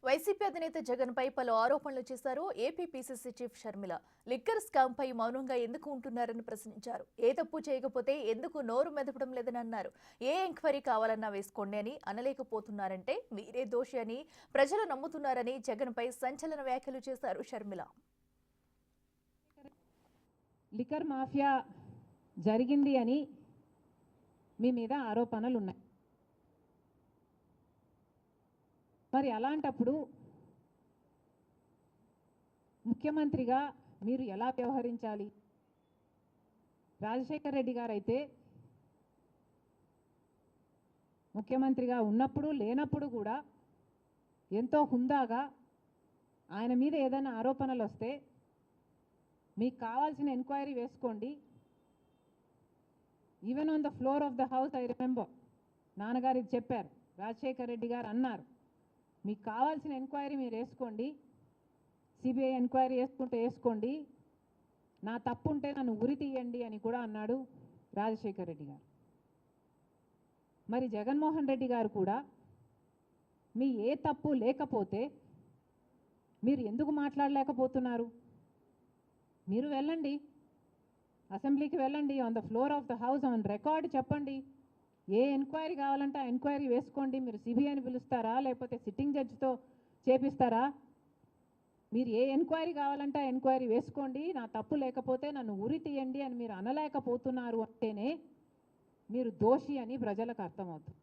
YCP అధినేత జగన్ పై పలు ఆరోపణలు చేశారు AP PCC chief Sharmila. Liquor scam పై మౌనంగా ఎందుకు ఉంటున్నారని ప్రశ్నించారు. ఏ తప్పు చేయకపోతే ఎందుకు నోరు మెదపడం లేదని అన్నారు. ఏ ఎంక్వైరీ కావాలన్నా వేసుకోండి అని అనలేకపోతున్నారంటే మీరే దోషి అని ప్రజలు నమ్ముతున్నారని జగన్ పై సంచలన వ్యాఖ్యలు చేశారు షర్మిల. లిక్కర్ మాఫియా జరిగింది అని మీ మీద ఆరోపణలు ఉన్నాయి. మరి అలాంటప్పుడు ముఖ్యమంత్రిగా మీరు ఎలా వ్యవహరించాలి? రాజశేఖర్ రెడ్డి గారు అయితే ముఖ్యమంత్రిగా ఉన్నప్పుడు లేనప్పుడు కూడా ఎంతో హుందాగా ఆయన మీద ఏదైనా ఆరోపణలు వస్తే మీకు కావాల్సిన ఎంక్వైరీ వేసుకోండి. Even on the floor of the house I remember నాన్నగారు ఇది చెప్పారు, రాజశేఖర్ రెడ్డి గారు అన్నారు, మీకు కావాల్సిన ఎంక్వైరీ మీరు వేసుకోండి, సిబిఐ ఎంక్వైరీ వేసుకుంటే వేసుకోండి, నా తప్పు ఉంటే నన్ను ఉరి తీయండి అని కూడా అన్నాడు రాజశేఖర్ రెడ్డి గారు. మరి జగన్మోహన్ రెడ్డి గారు కూడా మీ ఏ తప్పు లేకపోతే మీరు ఎందుకు మాట్లాడలేకపోతున్నారు? మీరు వెళ్ళండి, అసెంబ్లీకి వెళ్ళండి, on the floor of the house on record చెప్పండి, ఏ ఎంక్వైరీ కావాలంటే ఆ ఎంక్వైరీ వేసుకోండి. మీరు సిబిఐని పిలుస్తారా లేకపోతే సిట్టింగ్ జడ్జితో చేపిస్తారా? మీరు ఏ ఎంక్వైరీ కావాలంటే ఆ ఎంక్వైరీ వేసుకోండి, నా తప్పు లేకపోతే నన్ను ఉరి తీయండి అని మీరు అనలేకపోతున్నారు అంటేనే మీరు దోషి అని ప్రజలకు అర్థమవుతుంది.